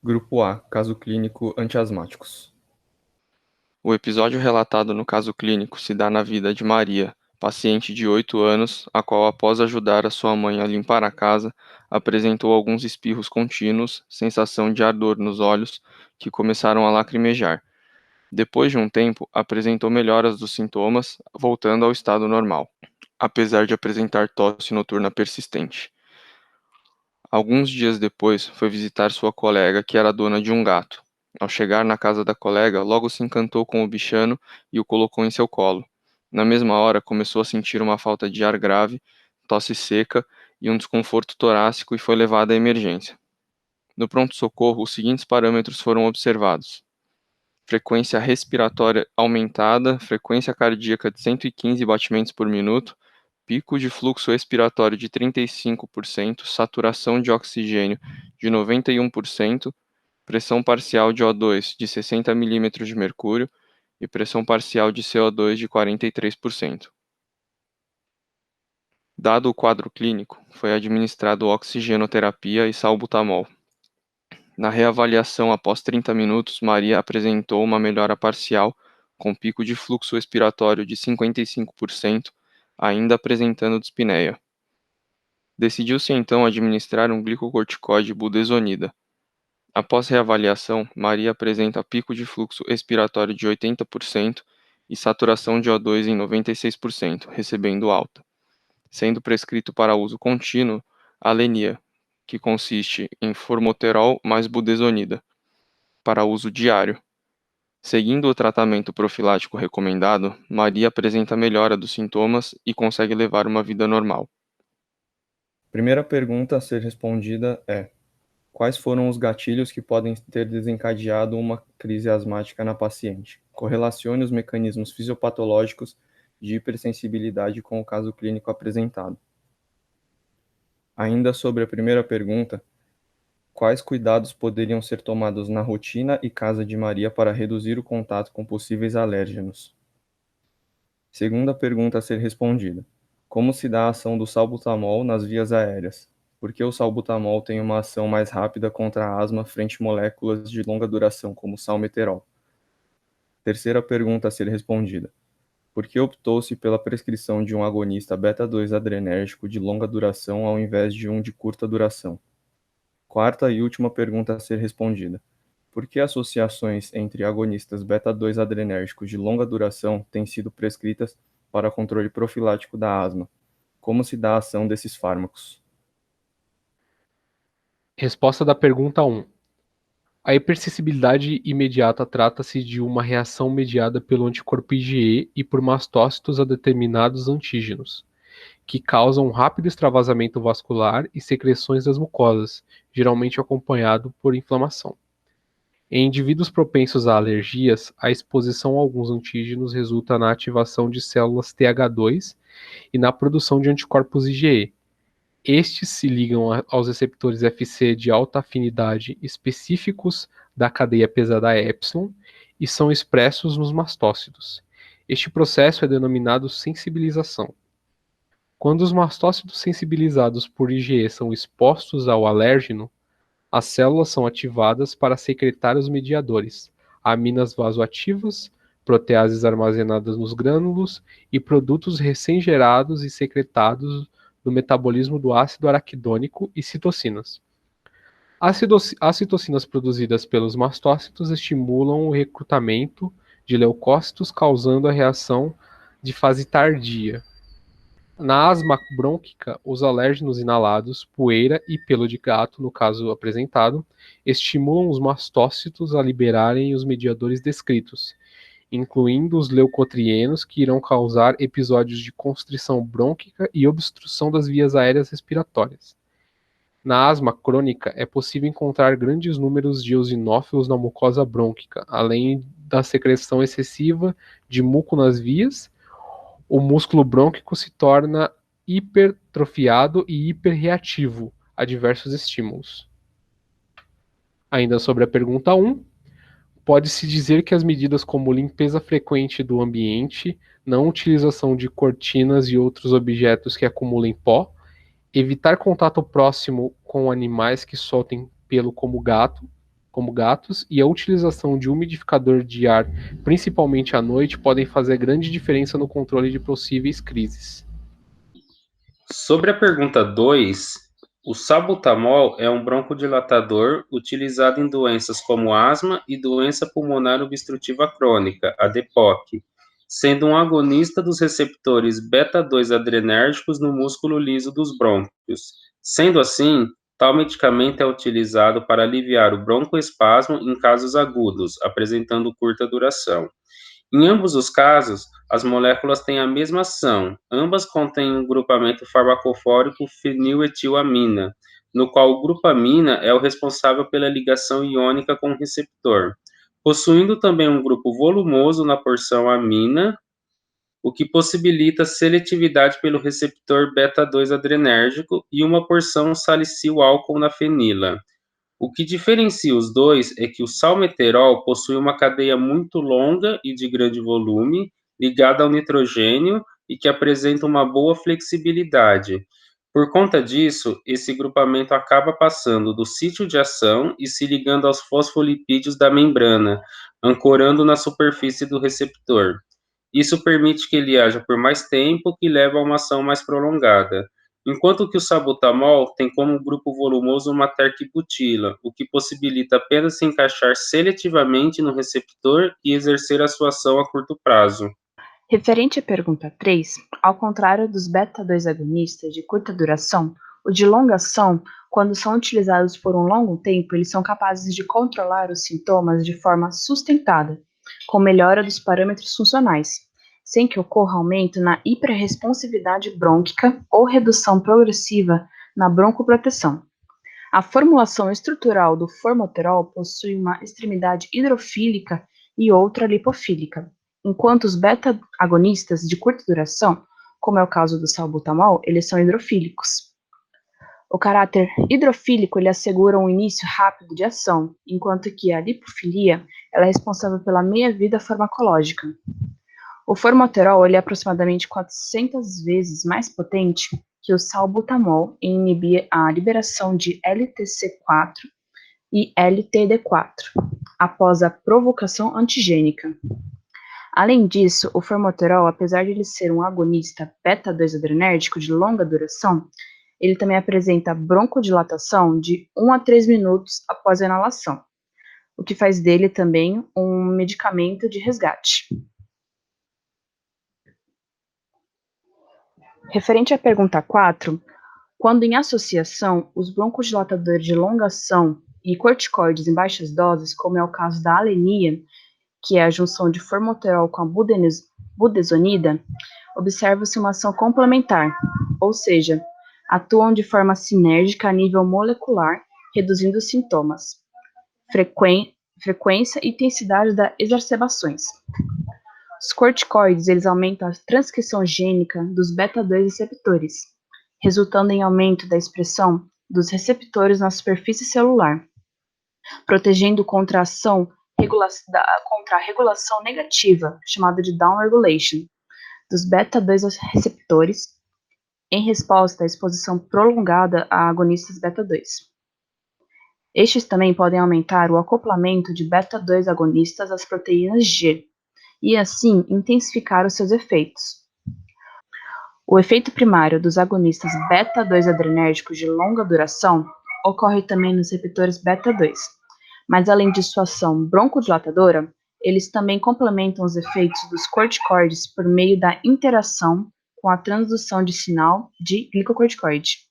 Grupo A, caso clínico antiasmáticos. O episódio relatado no caso clínico se dá na vida de Maria, paciente de 8 anos, a qual, após ajudar a sua mãe a limpar a casa, apresentou alguns espirros contínuos, sensação de ardor nos olhos, que começaram a lacrimejar. Depois de um tempo, apresentou melhoras dos sintomas, voltando ao estado normal, apesar de apresentar tosse noturna persistente. Alguns dias depois, foi visitar sua colega, que era dona de um gato. Ao chegar na casa da colega, logo se encantou com o bichano e o colocou em seu colo. Na mesma hora, começou a sentir uma falta de ar grave, tosse seca e um desconforto torácico e foi levada à emergência. No pronto-socorro, os seguintes parâmetros foram observados: frequência respiratória aumentada, frequência cardíaca de 115 batimentos por minuto, pico de fluxo expiratório de 35%, saturação de oxigênio de 91%, pressão parcial de O2 de 60 milímetros de mercúrio e pressão parcial de CO2 de 43%. Dado o quadro clínico, foi administrado oxigenoterapia e salbutamol. Na reavaliação após 30 minutos, Maria apresentou uma melhora parcial, com pico de fluxo expiratório de 55%, ainda apresentando dispneia. Decidiu-se então administrar um glicocorticoide budesonida. Após reavaliação, Maria apresenta pico de fluxo expiratório de 80% e saturação de O2 em 96%, recebendo alta, sendo prescrito para uso contínuo a lenia, que consiste em formoterol mais budesonida, para uso diário. Seguindo o tratamento profilático recomendado, Maria apresenta melhora dos sintomas e consegue levar uma vida normal. Primeira pergunta a ser respondida é: quais foram os gatilhos que podem ter desencadeado uma crise asmática na paciente? Correlacione os mecanismos fisiopatológicos de hipersensibilidade com o caso clínico apresentado. Ainda sobre a primeira pergunta, quais cuidados poderiam ser tomados na rotina e casa de Maria para reduzir o contato com possíveis alérgenos? Segunda pergunta a ser respondida: como se dá a ação do salbutamol nas vias aéreas? Por que o salbutamol tem uma ação mais rápida contra a asma frente moléculas de longa duração, como o salmeterol? Terceira pergunta a ser respondida: por que optou-se pela prescrição de um agonista beta-2 adrenérgico de longa duração ao invés de um de curta duração? Quarta e última pergunta a ser respondida: por que associações entre agonistas beta-2 adrenérgicos de longa duração têm sido prescritas para controle profilático da asma? Como se dá a ação desses fármacos? Resposta da pergunta 1. A hipersensibilidade imediata trata-se de uma reação mediada pelo anticorpo IgE e por mastócitos a determinados antígenos, que causam um rápido extravasamento vascular e secreções das mucosas, geralmente acompanhado por inflamação. Em indivíduos propensos a alergias, a exposição a alguns antígenos resulta na ativação de células TH2 e na produção de anticorpos IgE. Estes se ligam aos receptores Fc de alta afinidade específicos da cadeia pesada epsilon e são expressos nos mastócitos. Este processo é denominado sensibilização. Quando os mastócitos sensibilizados por IgE são expostos ao alérgeno, as células são ativadas para secretar os mediadores, aminas vasoativas, proteases armazenadas nos grânulos e produtos recém-gerados e secretados do metabolismo do ácido araquidônico e citocinas. As citocinas produzidas pelos mastócitos estimulam o recrutamento de leucócitos, causando a reação de fase tardia. Na asma brônquica, os alérgenos inalados, poeira e pelo de gato, no caso apresentado, estimulam os mastócitos a liberarem os mediadores descritos, incluindo os leucotrienos, que irão causar episódios de constrição brônquica e obstrução das vias aéreas respiratórias. Na asma crônica, é possível encontrar grandes números de eosinófilos na mucosa brônquica, além da secreção excessiva de muco nas vias. O músculo brônquico se torna hipertrofiado e hiperreativo a diversos estímulos. Ainda sobre a pergunta 1, pode-se dizer que as medidas como limpeza frequente do ambiente, não utilização de cortinas e outros objetos que acumulem pó, evitar contato próximo com animais que soltem pelo como gato, como gatos, e a utilização de umidificador de ar, principalmente à noite, podem fazer grande diferença no controle de possíveis crises. Sobre a pergunta 2, o salbutamol é um broncodilatador utilizado em doenças como asma e doença pulmonar obstrutiva crônica, a DPOC, sendo um agonista dos receptores beta-2 adrenérgicos no músculo liso dos brônquios. Sendo assim, tal medicamento é utilizado para aliviar o broncoespasmo em casos agudos, apresentando curta duração. Em ambos os casos, as moléculas têm a mesma ação. Ambas contêm um grupamento farmacofórico feniletilamina, no qual o grupamina é o responsável pela ligação iônica com o receptor, possuindo também um grupo volumoso na porção amina, o que possibilita seletividade pelo receptor beta-2 adrenérgico e uma porção salicil-álcool na fenila. O que diferencia os dois é que o salmeterol possui uma cadeia muito longa e de grande volume, ligada ao nitrogênio e que apresenta uma boa flexibilidade. Por conta disso, esse grupamento acaba passando do sítio de ação e se ligando aos fosfolipídios da membrana, ancorando na superfície do receptor. Isso permite que ele haja por mais tempo, que leva a uma ação mais prolongada. Enquanto que o salbutamol tem como grupo volumoso uma terquibutila, o que possibilita apenas se encaixar seletivamente no receptor e exercer a sua ação a curto prazo. Referente à pergunta 3, ao contrário dos beta-2 agonistas de curta duração, os de longa ação, quando são utilizados por um longo tempo, eles são capazes de controlar os sintomas de forma sustentada, com melhora dos parâmetros funcionais, sem que ocorra aumento na hiperresponsividade brônquica ou redução progressiva na broncoproteção. A formulação estrutural do formoterol possui uma extremidade hidrofílica e outra lipofílica, enquanto os beta-agonistas de curta duração, como é o caso do salbutamol, eles são hidrofílicos. O caráter hidrofílico ele assegura um início rápido de ação, enquanto que a lipofilia ela é responsável pela meia-vida farmacológica. O formoterol ele é aproximadamente 400 vezes mais potente que o salbutamol em inibir a liberação de LTC4 e LTD4 após a provocação antigênica. Além disso, o formoterol, apesar de ele ser um agonista beta-2 adrenérgico de longa duração, ele também apresenta broncodilatação de 1 a 3 minutos após a inalação, o que faz dele também um medicamento de resgate. Referente à pergunta 4, quando em associação, os broncodilatadores de longa ação e corticoides em baixas doses, como é o caso da alenia, que é a junção de formoterol com a budesonida, observa-se uma ação complementar, ou seja, atuam de forma sinérgica a nível molecular, reduzindo os sintomas, frequência e intensidade das exacerbações. Os corticoides eles aumentam a transcrição gênica dos beta-2 receptores, resultando em aumento da expressão dos receptores na superfície celular, protegendo contra a regulação negativa, chamada de downregulation, dos beta-2 receptores, em resposta à exposição prolongada a agonistas beta-2. Estes também podem aumentar o acoplamento de beta-2 agonistas às proteínas G, e assim intensificar os seus efeitos. O efeito primário dos agonistas beta-2 adrenérgicos de longa duração ocorre também nos receptores beta-2, mas além de sua ação broncodilatadora, eles também complementam os efeitos dos corticoides por meio da interação com a transdução de sinal de glicocorticoide.